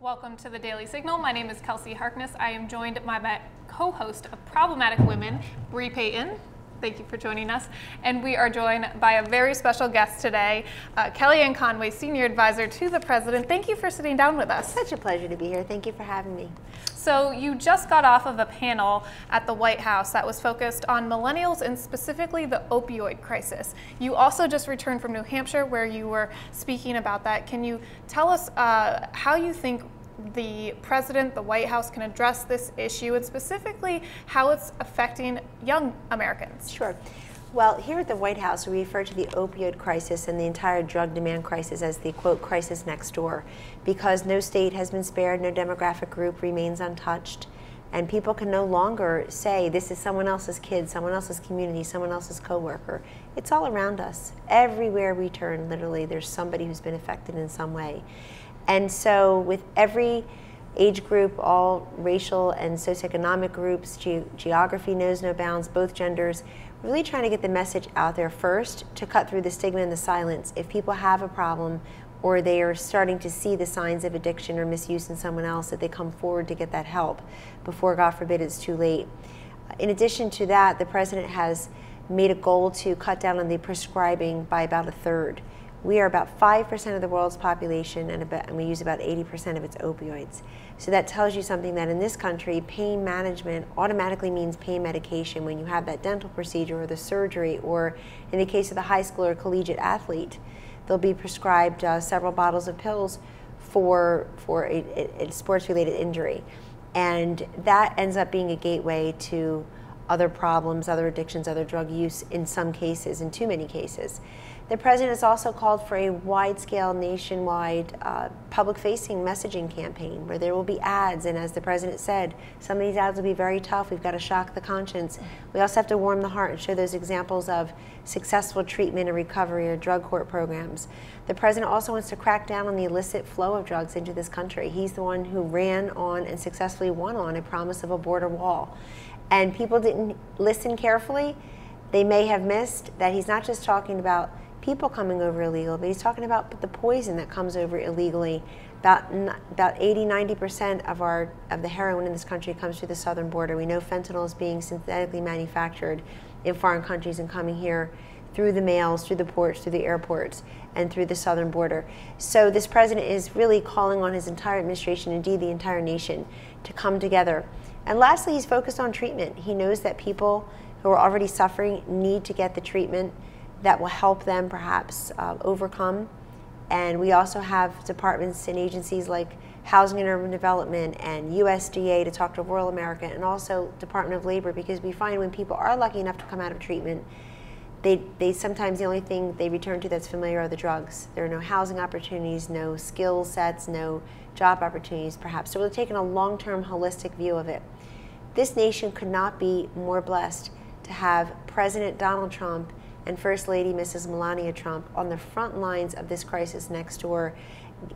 Welcome to the Daily Signal. My name is Kelsey Harkness. I am joined by my co-host of Problematic Women, Bree Payton. Thank you for joining us. And we are joined by a very special guest today, Kellyanne Conway, Senior Advisor to the President. Thank you for sitting down with us. Such a pleasure to be here. Thank you for having me. So you just got off of a panel at the White House that was focused on millennials and specifically the opioid crisis. You also just returned from New Hampshire where you were speaking about that. Can you tell us how you think the President, the White House can address this issue and specifically how it's affecting young Americans? Sure. Well, here at the White House, we refer to the opioid crisis and the entire drug demand crisis as the, quote, crisis next door, because no state has been spared, no demographic group remains untouched, and people can no longer say this is someone else's kid, someone else's community, someone else's coworker. It's all around us. Everywhere we turn, literally, there's somebody who's been affected in some way. And so with every age group, all racial and socioeconomic groups, geography knows no bounds, both genders, really trying to get the message out there first to cut through the stigma and the silence. If people have a problem or they are starting to see the signs of addiction or misuse in someone else, that they come forward to get that help before, God forbid, it's too late. In addition to that, the President has made a goal to cut down on the prescribing by about a third. We are about 5% of the world's population, and we use about 80% of its opioids. So that tells you something, that in this country, pain management automatically means pain medication when you have that dental procedure or the surgery, or in the case of the high school or collegiate athlete, they'll be prescribed several bottles of pills for a sports-related injury. And that ends up being a gateway to other problems, other addictions, other drug use in some cases, in too many cases. The President has also called for a wide-scale, nationwide, public-facing messaging campaign where there will be ads, and as the President said, some of these ads will be very tough. We've got to shock the conscience. We also have to warm the heart and show those examples of successful treatment and recovery or drug court programs. The President also wants to crack down on the illicit flow of drugs into this country. He's the one who ran on and successfully won on a promise of a border wall. And people didn't listen carefully. They may have missed that he's not just talking about people coming over illegal, but he's talking about the poison that comes over illegally. About 80–90% of the heroin in this country comes through the southern border. We know fentanyl is being synthetically manufactured in foreign countries and coming here through the mails, through the ports, through the airports, and through the southern border. So this President is really calling on his entire administration, indeed the entire nation, to come together. And lastly, he's focused on treatment. He knows that people who are already suffering need to get the treatment that will help them perhaps overcome. And we also have departments and agencies like Housing and Urban Development and USDA to talk to rural America, and also Department of Labor, because we find when people are lucky enough to come out of treatment, they sometimes the only thing they return to that's familiar are the drugs. There are no housing opportunities, no skill sets, no job opportunities perhaps. So we're taking a long-term holistic view of it. This nation could not be more blessed to have President Donald Trump and First Lady Mrs. Melania Trump on the front lines of this crisis next door,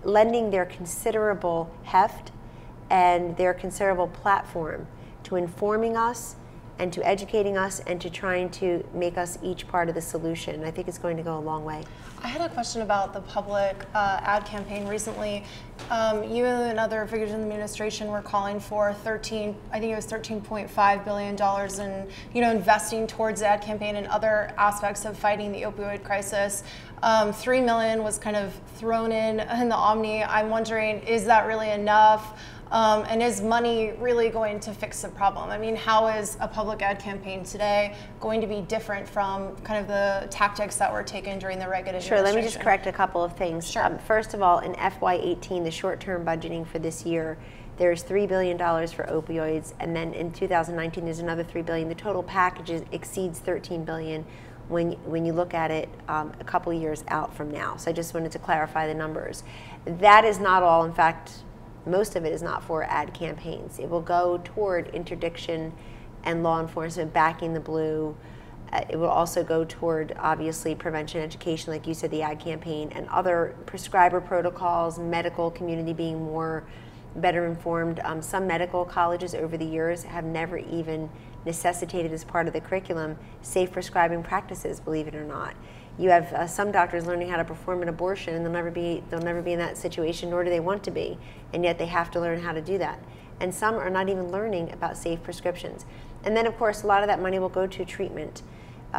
lending their considerable heft and their considerable platform to informing us and to educating us and to trying to make us each part of the solution. I think it's going to go a long way. I had a question about the public ad campaign recently. You and other figures in the administration were calling for $13.5 billion in investing towards the ad campaign and other aspects of fighting the opioid crisis. $3 million was kind of thrown in the Omni. I'm wondering, is that really enough? And is money really going to fix the problem? I mean, how is a public ad campaign today going to be different from kind of the tactics that were taken during the Reagan administration? Sure, let me just correct a couple of things. Sure. First of all, in FY18, the short-term budgeting for this year, there's $3 billion for opioids, and then in 2019 there's another $3 billion. The total package exceeds $13 billion when you look at it a couple years out from now. So I just wanted to clarify the numbers. That is not all. In fact, most of it is not for ad campaigns. It will go toward interdiction and law enforcement backing the blue. It will also go toward, obviously, prevention education, like you said, the ad campaign, and other prescriber protocols, medical community being better informed. Some medical colleges over the years have never even necessitated as part of the curriculum safe prescribing practices, believe it or not. You have some doctors learning how to perform an abortion, and they'll never be in that situation, nor do they want to be, and yet they have to learn how to do that. And some are not even learning about safe prescriptions. And then, of course, a lot of that money will go to treatment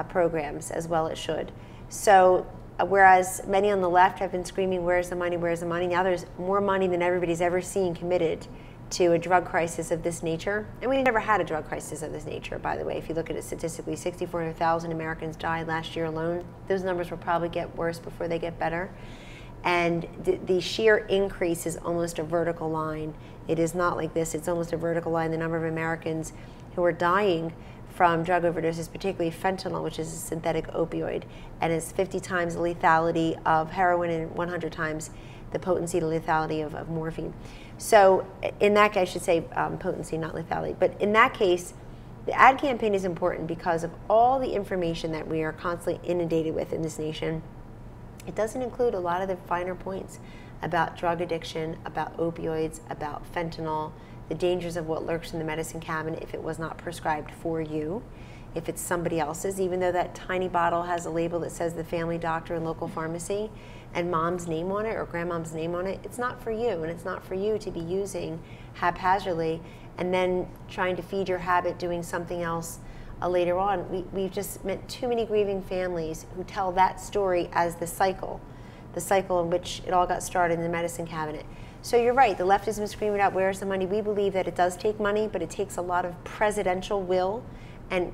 programs, as well it should. So whereas many on the left have been screaming, where's the money, where's the money? Now there's more money than everybody's ever seen committed to a drug crisis of this nature. And we've never had a drug crisis of this nature, by the way. If you look at it statistically, 64,000 Americans died last year alone. Those numbers will probably get worse before they get better. And the sheer increase is almost a vertical line. It is not like this, it's almost a vertical line. The number of Americans who are dying from drug overdoses, particularly fentanyl, which is a synthetic opioid, and is 50 times the lethality of heroin and 100 times the potency to lethality of morphine. So in that case, I should say potency, not lethality. But in that case, the ad campaign is important because of all the information that we are constantly inundated with in this nation. It doesn't include a lot of the finer points about drug addiction, about opioids, about fentanyl, the dangers of what lurks in the medicine cabinet if it was not prescribed for you, if it's somebody else's, even though that tiny bottle has a label that says the family doctor and local pharmacy and mom's name on it or grandmom's name on it, it's not for you, and it's not for you to be using haphazardly and then trying to feed your habit doing something else later on. We've just met too many grieving families who tell that story as the cycle in which it all got started in the medicine cabinet. So you're right, the left has been screaming out, where's the money? We believe that it does take money, but it takes a lot of presidential will, and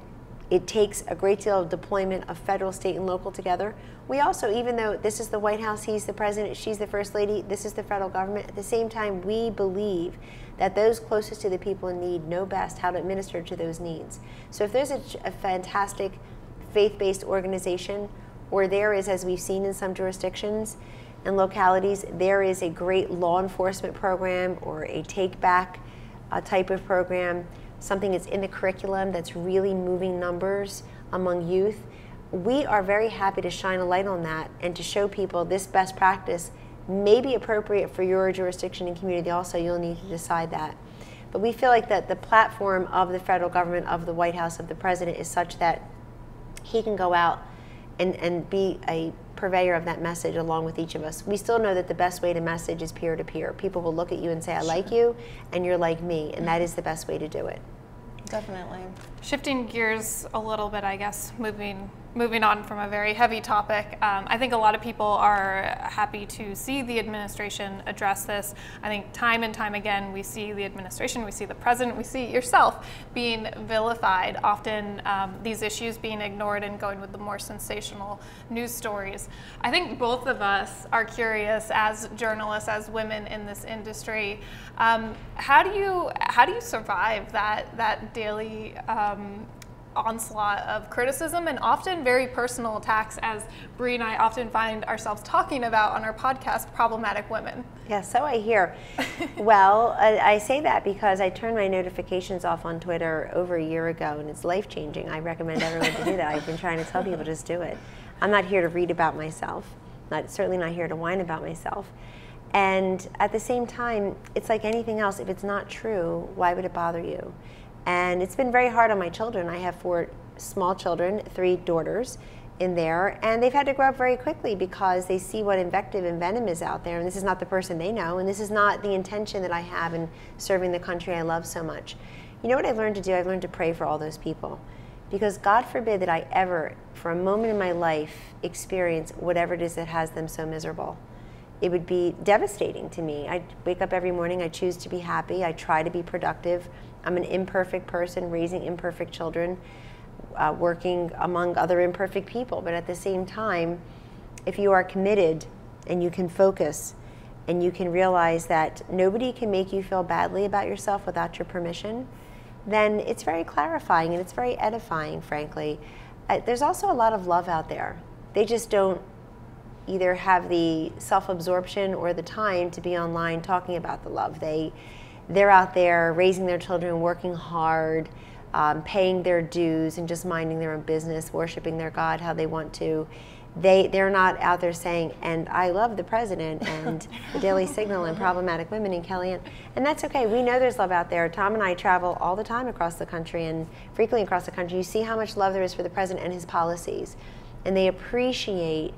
it takes a great deal of deployment of federal, state, and local together. We also, even though this is the White House, he's the president, she's the first lady, this is the federal government, at the same time, we believe that those closest to the people in need know best how to administer to those needs. So if there's a fantastic faith-based organization, or there is, as we've seen in some jurisdictions and localities, there is a great law enforcement program or a take-back type of program, something that's in the curriculum that's really moving numbers among youth, we are very happy to shine a light on that and to show people this best practice may be appropriate for your jurisdiction and community also. You'll need to decide that. But we feel like that the platform of the federal government, of the White House, of the president is such that he can go out and be a purveyor of that message along with each of us. We still know that the best way to message is peer-to-peer. People will look at you and say, I like you, and you're like me, and that is the best way to do it. Definitely. Shifting gears a little bit, I guess, moving on from a very heavy topic, I think a lot of people are happy to see the administration address this. I think time and time again we see the administration, we see the president, we see yourself being vilified, often these issues being ignored and going with the more sensational news stories. I think both of us are curious as journalists, as women in this industry, how do you survive that daily onslaught of criticism and often very personal attacks, as Bree and I often find ourselves talking about on our podcast, Problematic Women? Yeah, so I hear. Well, I say that because I turned my notifications off on Twitter over a year ago, and it's life-changing. I recommend everyone to do that. I've been trying to tell people, just do it. I'm not here to read about myself, certainly not here to whine about myself. And at the same time, it's like anything else. If it's not true, why would it bother you? And it's been very hard on my children. I have 4 small children, 3 daughters in there, and they've had to grow up very quickly because they see what invective and venom is out there, and this is not the person they know, and this is not the intention that I have in serving the country I love so much. You know what I've learned to do? I've learned to pray for all those people, because God forbid that I ever, for a moment in my life, experience whatever it is that has them so miserable. It would be devastating to me. I wake up every morning, I choose to be happy, I try to be productive. I'm an imperfect person raising imperfect children, working among other imperfect people. But at the same time, if you are committed and you can focus and you can realize that nobody can make you feel badly about yourself without your permission, then it's very clarifying and it's very edifying, frankly. There's also a lot of love out there. They just don't either have the self-absorption or the time to be online talking about the love. They're out there raising their children, working hard, paying their dues, and just minding their own business, worshiping their God how they want to. They're not out there saying, and I love the president and the Daily Signal and Problematic Women and Kellyanne. And that's okay. We know there's love out there. Tom and I travel all the time across the country and frequently across the country. You see how much love there is for the president and his policies. and they appreciate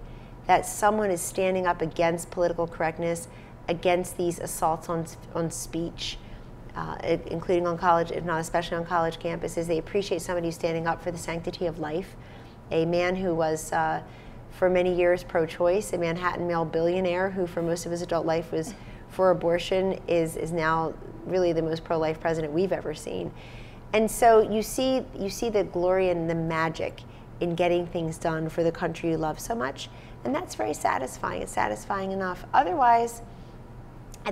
that someone is standing up against political correctness, against these assaults on speech, including on college, if not especially on college campuses. They appreciate somebody who's standing up for the sanctity of life. A man who was, for many years, pro-choice, a Manhattan male billionaire who for most of his adult life was for abortion, is now really the most pro-life president we've ever seen. And so you see the glory and the magic in getting things done for the country you love so much, and that's very satisfying. It's satisfying enough. Otherwise,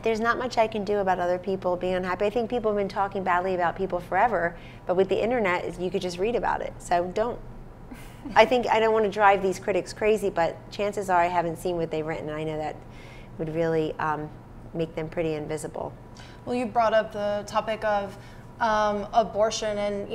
there's not much I can do about other people being unhappy. I think people have been talking badly about people forever, but with the internet, you could just read about it. So I don't want to drive these critics crazy, but chances are I haven't seen what they've written, and I know that would really make them pretty invisible. Well, you brought up the topic of abortion, and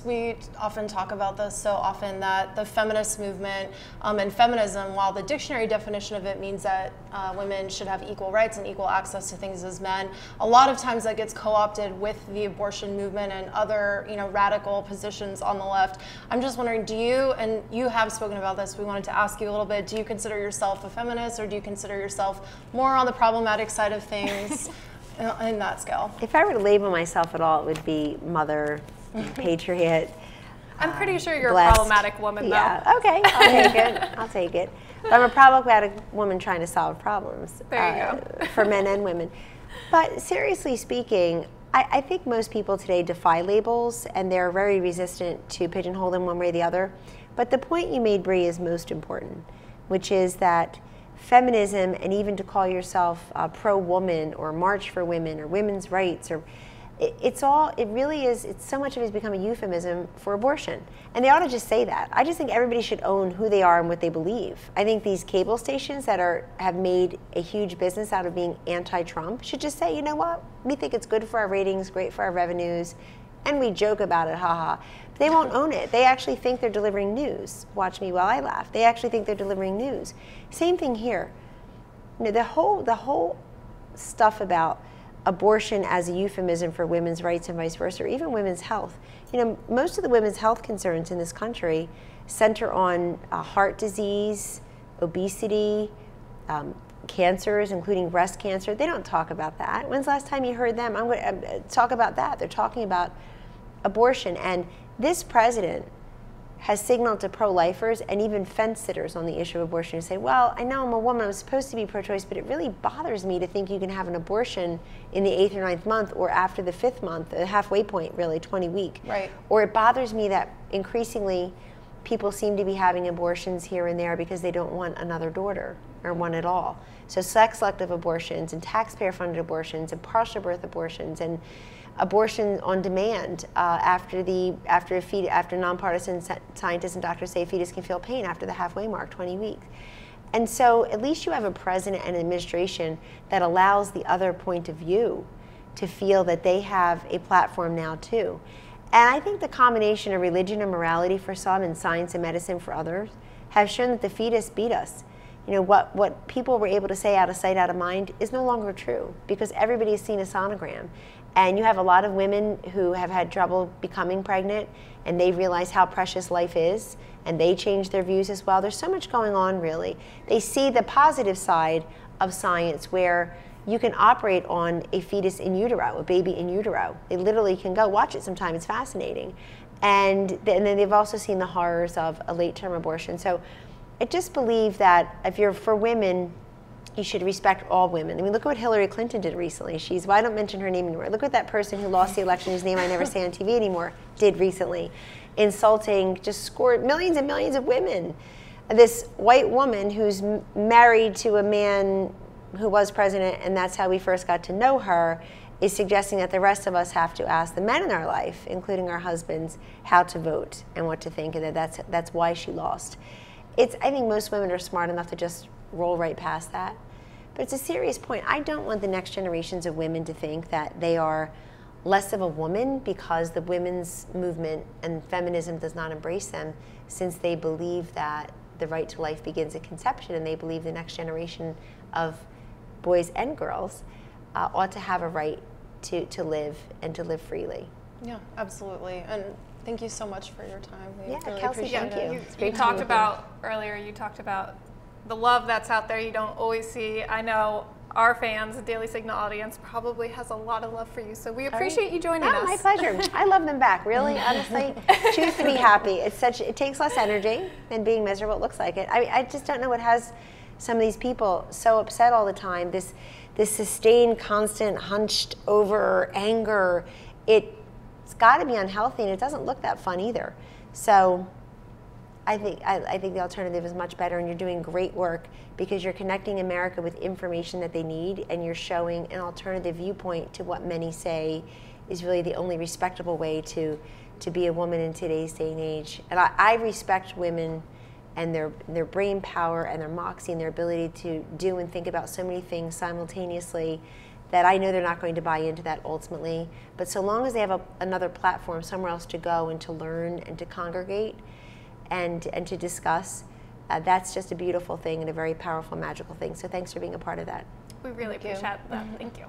we often talk about this so often, that the feminist movement and feminism, while the dictionary definition of it means that women should have equal rights and equal access to things as men, a lot of times that gets co-opted with the abortion movement and other radical positions on the left. I'm just wondering, do you, and you have spoken about this, we wanted to ask you a little bit, do you consider yourself a feminist, or do you consider yourself more on the problematic side of things? In that scale? If I were to label myself at all, it would be mother, patriot. I'm pretty sure you're blessed. A problematic woman, though. Yeah, okay, I'll take it. I'll take it. But I'm a problematic woman trying to solve problems. There you go. For men and women. But seriously speaking, I think most people today defy labels, and they're very resistant to pigeonhole them one way or the other. But the point you made, Bree, is most important, which is that feminism, and even to call yourself pro-woman or march for women or women's rights, or it really is, so much of it has become a euphemism for abortion. And they ought to just say that. I just think everybody should own who they are and what they believe. I think these cable stations that have made a huge business out of being anti-Trump should just say, you know what, we think it's good for our ratings, great for our revenues, and we joke about it, haha. But they won't own it. They actually think they're delivering news. Watch me while I laugh. They actually think they're delivering news. Same thing here. The whole stuff about abortion as a euphemism for women's rights and vice versa, or even women's health. Most of the women's health concerns in this country center on heart disease, obesity, cancers, including breast cancer. They don't talk about that. When's the last time you heard them? I'm going to talk about that. They're talking about abortion. And this president has signaled to pro-lifers and even fence sitters on the issue of abortion to say, well, I know I'm a woman, I'm supposed to be pro-choice, but it really bothers me to think you can have an abortion in the 8th or 9th month, or after the 5th month, the halfway point, really, 20 week. Right. Or it bothers me that increasingly people seem to be having abortions here and there because they don't want another daughter or one at all. So sex-selective abortions and taxpayer-funded abortions and partial birth abortions and abortion on demand after nonpartisan scientists and doctors say a fetus can feel pain after the halfway mark, 20 weeks. And so at least you have a president and an administration that allows the other point of view to feel that they have a platform now too. And I think the combination of religion and morality for some and science and medicine for others have shown that the fetus beat us. What people were able to say out of sight, out of mind is no longer true, because everybody has seen a sonogram. And you have a lot of women who have had trouble becoming pregnant, and they realize how precious life is, and they change their views as well. There's so much going on, really. They see the positive side of science, where you can operate on a fetus in utero, a baby in utero. They literally can go. Watch it sometime. It's fascinating. And then they've also seen the horrors of a late-term abortion. So I just believe that if you're for women, you should respect all women. I mean, look at what Hillary Clinton did recently. Well, I don't mention her name anymore. Look what that person who lost the election, whose name I never say on TV anymore, did recently. Insulting, just scored millions and millions of women. This white woman who's married to a man who was president, and that's how we first got to know her, is suggesting that the rest of us have to ask the men in our life, including our husbands, how to vote and what to think, and that's why she lost. I think most women are smart enough to just roll right past that. But it's a serious point. I don't want the next generations of women to think that they are less of a woman because the women's movement and feminism does not embrace them, since they believe that the right to life begins at conception, and they believe the next generation of boys and girls ought to have a right to live and to live freely. Yeah, absolutely. And Thank you so much for your time. We Yeah, really Kelsey, appreciate thank it. you. You talked about earlier, you talked about the love that's out there you don't always see. I know our fans, the Daily Signal audience, probably has a lot of love for you. So we appreciate you joining us. My pleasure. I love them back. Really, honestly, choose to be happy. It takes less energy than being miserable. It looks like it. I just don't know what has some of these people so upset all the time. This sustained, constant, hunched over anger. It's got to be unhealthy, and it doesn't look that fun either. So I think the alternative is much better, and you're doing great work because you're connecting America with information that they need, and you're showing an alternative viewpoint to what many say is really the only respectable way to be a woman in today's day and age. And I respect women and their brain power and their moxie and their ability to do and think about so many things simultaneously that I know they're not going to buy into that ultimately. But so long as they have another platform somewhere else to go and to learn and to congregate and to discuss, that's just a beautiful thing and a very powerful, magical thing. So thanks for being a part of that. We really appreciate that. Thank you.